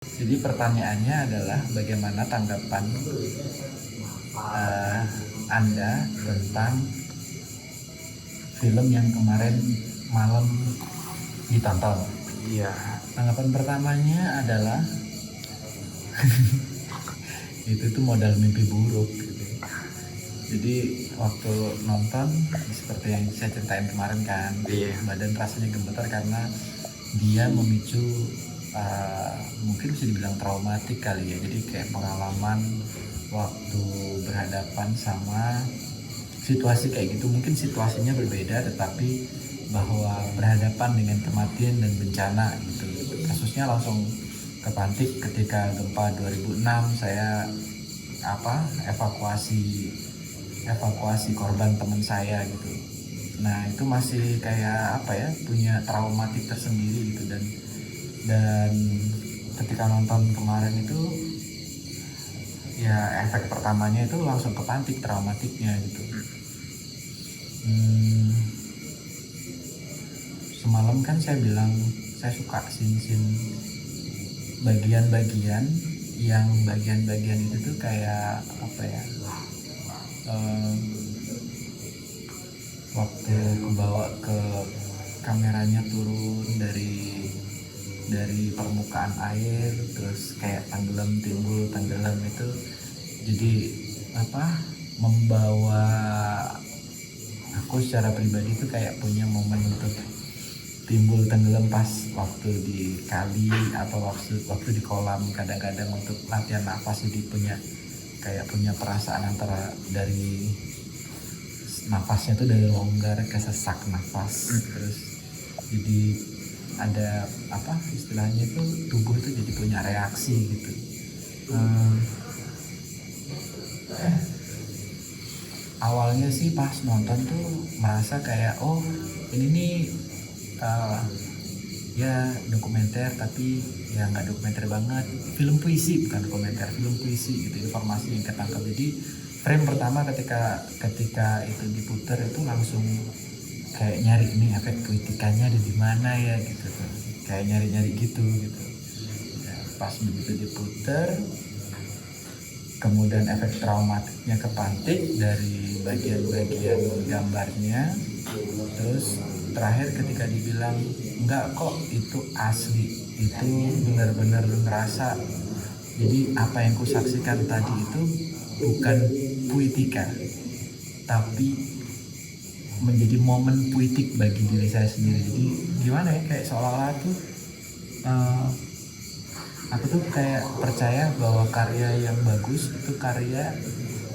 Jadi pertanyaannya adalah bagaimana tanggapan Anda tentang film yang kemarin malam ditonton? Iya. Tanggapan pertamanya adalah itu tuh modal mimpi buruk gitu. Jadi waktu nonton seperti yang saya ceritain kemarin kan, badan rasanya gemetar karena dia memicu mungkin bisa dibilang traumatik kali ya. Jadi kayak pengalaman waktu berhadapan sama situasi kayak gitu, mungkin situasinya berbeda tetapi bahwa berhadapan dengan kematian dan bencana gitu. Kasusnya langsung kepantik ketika gempa 2006 saya evakuasi korban teman saya gitu. Nah itu masih kayak punya traumatik tersendiri gitu, dan ketika nonton kemarin itu ya efek pertamanya itu langsung kepantik traumatiknya gitu. Semalam kan saya bilang saya suka scene bagian-bagian itu tuh kayak waktu kebawa ke kameranya turun dari permukaan air terus kayak tenggelam itu, jadi membawa aku secara pribadi tuh kayak punya momen untuk timbul tenggelam pas waktu di kali atau waktu di kolam. Kadang-kadang untuk latihan nafas jadi punya perasaan antara dari nafasnya tuh dari longgar ke sesak nafas, terus jadi ada istilahnya itu tubuh itu jadi punya reaksi gitu. Awalnya sih pas nonton tuh merasa kayak ini nih ya dokumenter, tapi ya nggak dokumenter banget, film puisi bukan dokumenter, film puisi gitu, informasi yang ketangkap. Jadi frame pertama ketika itu diputar itu langsung kayak nyari nih efek puitikanya ada di mana ya gitu tuh, kayak nyari gitu ya, pas begitu diputar kemudian efek traumatiknya kepantik dari bagian-bagian gambarnya, terus terakhir ketika dibilang enggak kok itu asli, itu benar-benar ngerasa. Jadi apa yang kusaksikan tadi itu bukan puitika tapi menjadi momen puitik bagi diri saya sendiri. Jadi gimana ya, kayak seolah-olah tuh aku tuh kayak percaya bahwa karya yang bagus itu karya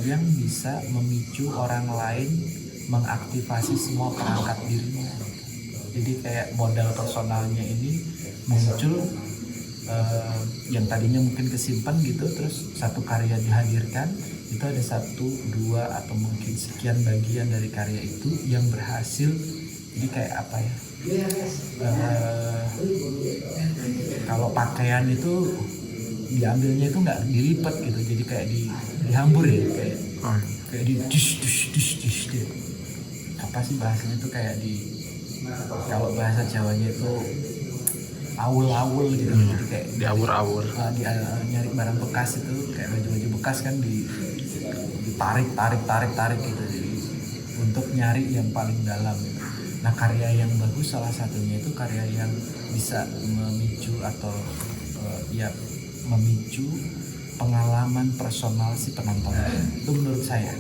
yang bisa memicu orang lain mengaktifasi semua perangkat dirinya. Jadi kayak modal personalnya ini muncul, yang tadinya mungkin kesimpan gitu, terus satu karya dihadirkan, itu ada 1, 2 atau mungkin sekian bagian dari karya itu yang berhasil. Jadi kayak kalau pakaian itu diambilnya itu nggak dilipat gitu, jadi kayak dihambur ya, kayak di dish gitu. Apa sih bahasanya itu, kayak kalau bahasa Jawanya itu awul gitu. Jadi kayak diawur-awur, nyari barang bekas itu kayak baju bekas kan ditarik gitu, jadi untuk nyari yang paling dalam. Nah karya yang bagus salah satunya itu karya yang bisa memicu atau memicu pengalaman personal si penonton. Itu menurut saya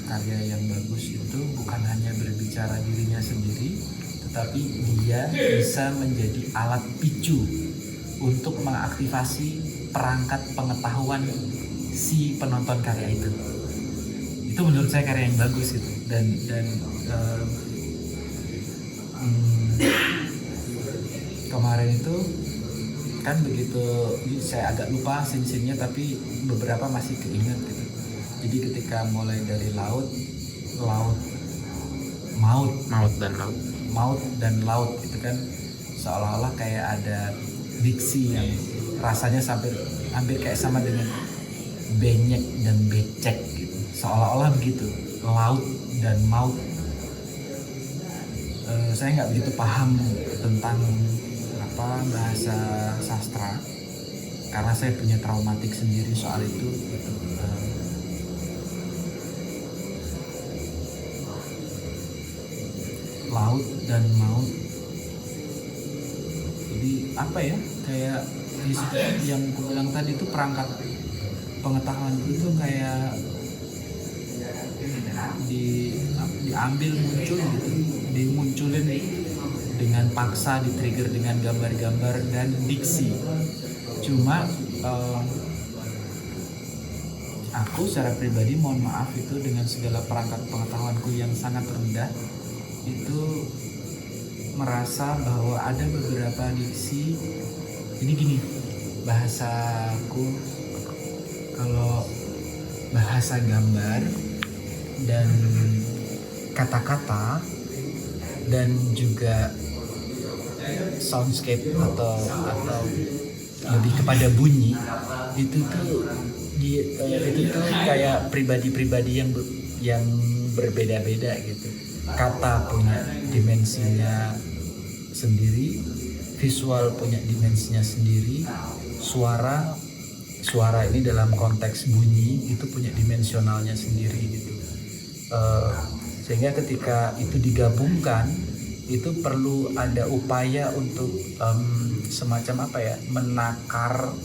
karya yang bagus itu bukan hanya berbicara dirinya sendiri, tetapi dia bisa menjadi alat picu untuk mengaktifasi perangkat pengetahuan si penonton karya itu. Itu menurut saya karya yang bagus gitu. Dan kemarin itu kan begitu, saya agak lupa scene-nya tapi beberapa masih keinget gitu. Jadi ketika mulai dari maut dan laut itu kan seolah-olah kayak ada diksi yang rasanya hampir kayak sama dengan benyek dan becek gitu, seolah-olah begitu, laut dan maut. Saya nggak begitu paham tentang bahasa sastra, karena saya punya traumatik sendiri soal itu gitu. Laut dan maut, jadi apa ya, kayak yang aku bilang tadi itu perangkat pengetahuan itu kayak diambil muncul gitu, dimunculin dengan paksa, di-trigger dengan gambar-gambar dan diksi. Cuma aku secara pribadi mohon maaf itu dengan segala perangkat pengetahuanku yang sangat rendah itu merasa bahwa ada beberapa diksi. Jadi gini, bahasaku, kalau bahasa gambar dan kata-kata dan juga soundscape atau lebih kepada bunyi itu tuh kayak pribadi-pribadi yang berbeda-beda gitu. Kata punya dimensinya sendiri, visual punya dimensinya sendiri, suara ini dalam konteks bunyi itu punya dimensionalnya sendiri gitu. Sehingga ketika itu digabungkan itu perlu ada upaya untuk semacam apa ya, menakar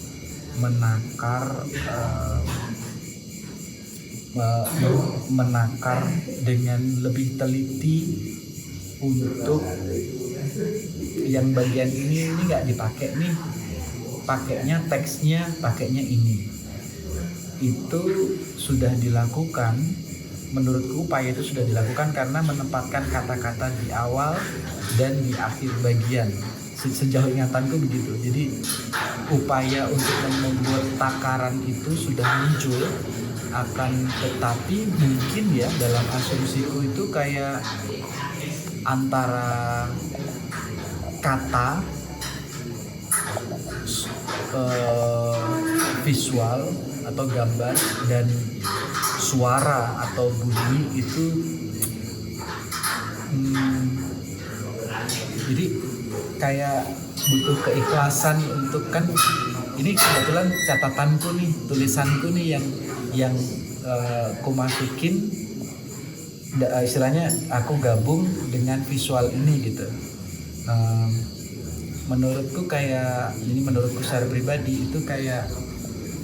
dengan lebih teliti untuk yang bagian ini nggak dipakai nih, pakainya teksnya, pakainya ini. Itu sudah dilakukan, menurutku upaya itu sudah dilakukan karena menempatkan kata-kata di awal dan di akhir bagian. Sejauh ingatanku begitu. Jadi upaya untuk membuat takaran itu sudah muncul, akan tetapi mungkin ya dalam asumsiku itu kayak antara kata, visual atau gambar dan suara atau bunyi itu jadi kayak butuh keikhlasan untuk, kan ini kebetulan catatanku nih, tulisanku nih yang aku masukin, istilahnya aku gabung dengan visual ini gitu. Menurutku secara pribadi itu kayak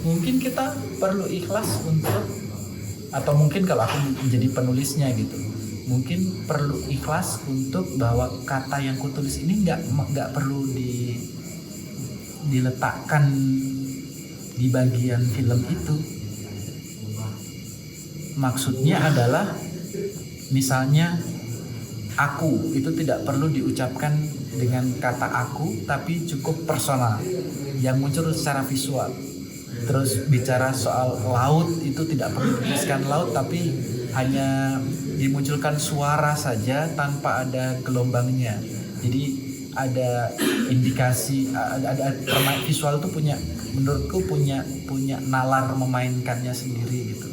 mungkin kita perlu ikhlas untuk, atau mungkin kalau aku menjadi penulisnya gitu, mungkin perlu ikhlas untuk bahwa kata yang kutulis ini nggak perlu diletakkan di bagian film itu. Maksudnya adalah misalnya aku itu tidak perlu diucapkan dengan kata aku, tapi cukup personal yang muncul secara visual. Terus bicara soal laut itu tidak perlu dituliskan laut, tapi hanya dimunculkan suara saja tanpa ada gelombangnya. Jadi ada indikasi, ada visual itu menurutku punya nalar memainkannya sendiri gitu.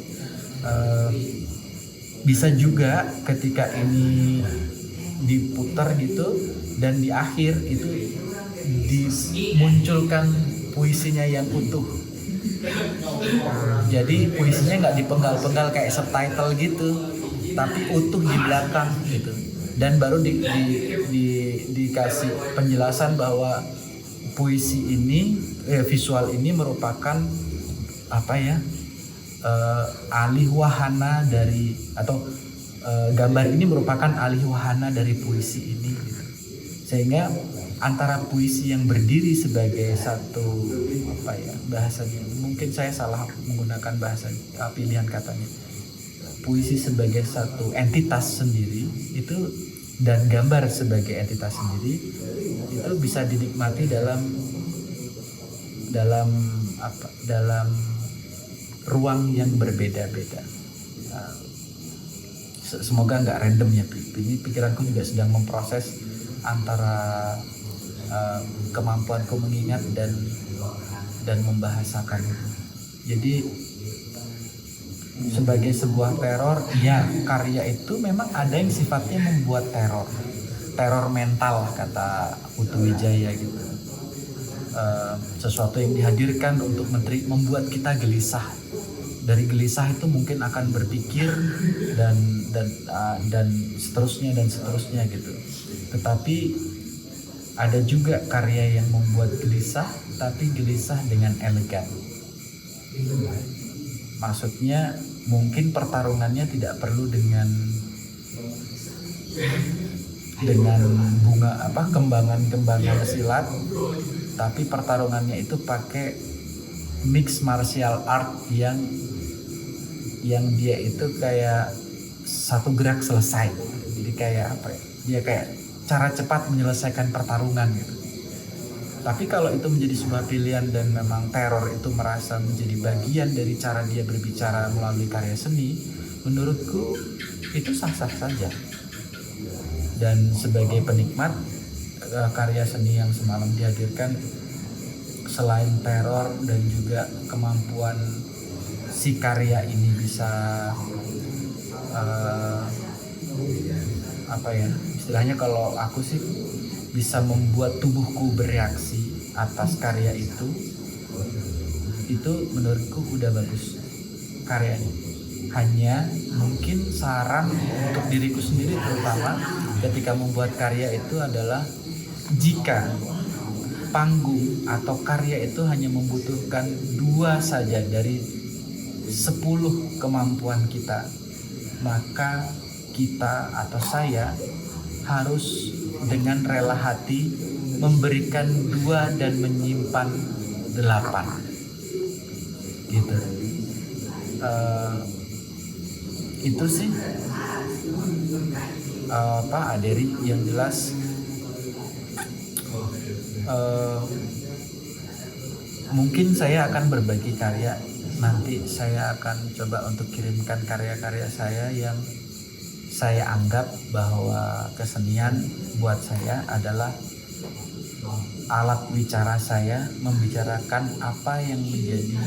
Bisa juga ketika ini diputar gitu dan di akhir itu dimunculkan puisinya yang utuh. Jadi puisinya nggak dipenggal-penggal kayak subtitle gitu, tapi utuh di belakang gitu. Dan baru dikasih penjelasan bahwa puisi ini, visual ini merupakan apa ya, alih wahana dari, atau gambar ini merupakan alih wahana dari puisi ini gitu. Sehingga antara puisi yang berdiri sebagai satu apa ya bahasanya, mungkin saya salah menggunakan bahasa pilihan katanya, puisi sebagai satu entitas sendiri itu dan gambar sebagai entitas sendiri itu bisa dinikmati dalam ruang yang berbeda-beda. Semoga nggak random ya, ini pikiranku juga sedang memproses antara kemampuanku mengingat dan membahasakan itu. Jadi sebagai sebuah teror, ya karya itu memang ada yang sifatnya membuat teror mental kata Putu Wijaya gitu. sesuatu yang dihadirkan untuk membuat kita gelisah. Dari gelisah itu mungkin akan berpikir dan seterusnya gitu. Tetapi ada juga karya yang membuat gelisah, tapi gelisah dengan elegan. Maksudnya mungkin pertarungannya tidak perlu dengan bunga kembangan silat, tapi pertarungannya itu pakai mix martial art yang dia itu kayak satu gerak selesai. Jadi kayak apa ya? Dia kayak cara cepat menyelesaikan pertarungan gitu. Tapi kalau itu menjadi sebuah pilihan dan memang teror itu merasa menjadi bagian dari cara dia berbicara melalui karya seni, menurutku itu sah-sah saja. Dan sebagai penikmat karya seni yang semalam dihadirkan, selain teror dan juga kemampuan si karya ini bisa istilahnya kalau aku sih bisa membuat tubuhku bereaksi atas karya itu menurutku udah bagus karyanya. Hanya mungkin saran untuk diriku sendiri terutama ketika membuat karya itu adalah jika panggung atau karya itu hanya membutuhkan 2 saja dari 10 kemampuan kita, maka kita atau saya harus dengan rela hati memberikan 2 dan menyimpan 8 gitu. Itu sih Pak Aderi yang jelas. Mungkin saya akan berbagi karya. Nanti saya akan coba untuk kirimkan karya-karya saya yang saya anggap bahwa kesenian buat saya adalah alat bicara saya membicarakan apa yang menjadi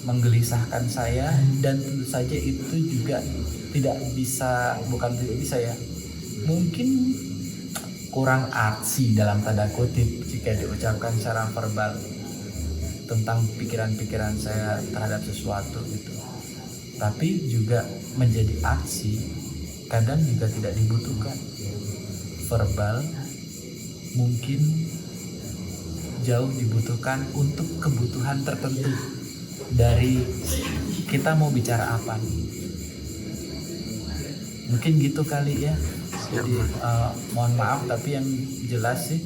menggelisahkan saya, dan tentu saja itu juga bukan tidak bisa ya, mungkin kurang artsy dalam tanda kutip jika diucapkan secara verbal tentang pikiran-pikiran saya terhadap sesuatu gitu. Tapi juga menjadi artsy kadang juga tidak dibutuhkan. Verbal mungkin jauh dibutuhkan untuk kebutuhan tertentu dari kita mau bicara apa nih. Mungkin gitu kali ya. Jadi mohon maaf, tapi yang jelas sih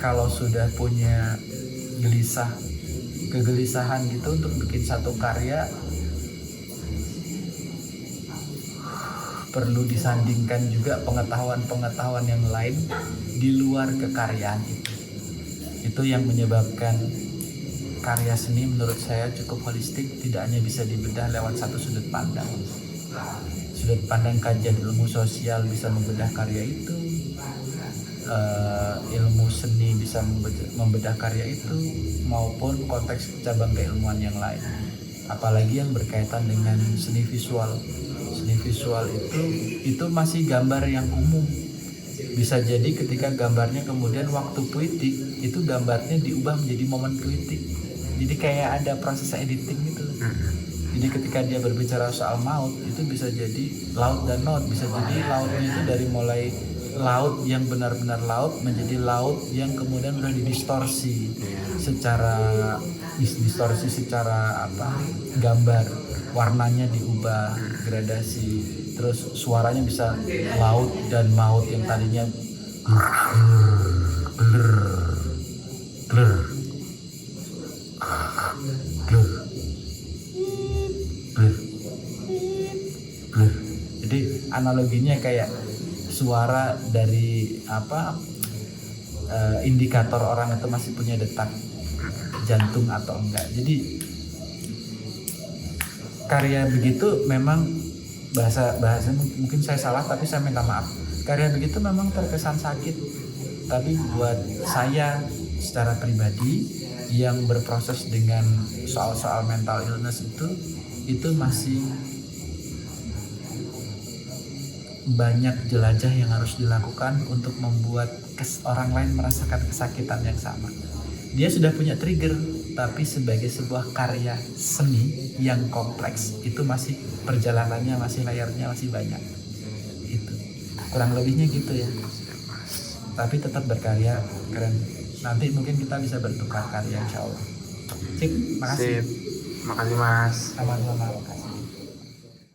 kalau sudah punya kegelisahan gitu untuk bikin satu karya, perlu disandingkan juga pengetahuan yang lain di luar kekaryaan itu. Itu yang menyebabkan karya seni menurut saya cukup holistik, tidak hanya bisa dibedah lewat satu sudut pandang. Sudut pandang kajian ilmu sosial bisa membedah karya itu, ilmu seni bisa membedah karya itu, maupun konteks cabang keilmuan yang lain. Apalagi yang berkaitan dengan seni visual. Seni visual itu masih gambar yang umum. Bisa jadi ketika gambarnya kemudian waktu puitik, itu gambarnya diubah menjadi momen puitik. Jadi kayak ada proses editing gitu. Jadi ketika dia berbicara soal maut, itu bisa jadi laut dan not. Bisa jadi lautnya itu dari mulai laut yang benar-benar laut menjadi laut yang kemudian udah didistorsi secara gambar, warnanya diubah, gradasi, terus suaranya bisa laut dan maut yang tadinya blur. Jadi analoginya kayak suara dari indikator orang itu masih punya detak jantung atau enggak. Jadi karya begitu memang bahasa mungkin saya salah, tapi saya minta maaf. Karya begitu memang terkesan sakit, tapi buat saya secara pribadi yang berproses dengan soal-soal mental illness itu masih banyak jelajah yang harus dilakukan untuk membuat orang lain merasakan kesakitan yang sama. Dia sudah punya trigger, tapi sebagai sebuah karya seni yang kompleks itu masih perjalanannya, masih layarnya masih banyak. Itu kurang lebihnya gitu ya. Tapi tetap berkarya, keren. Nanti mungkin kita bisa bertukar karya, insya Allah. Sip, makasih. Sip. Makasih Mas. Sama-sama, makasih.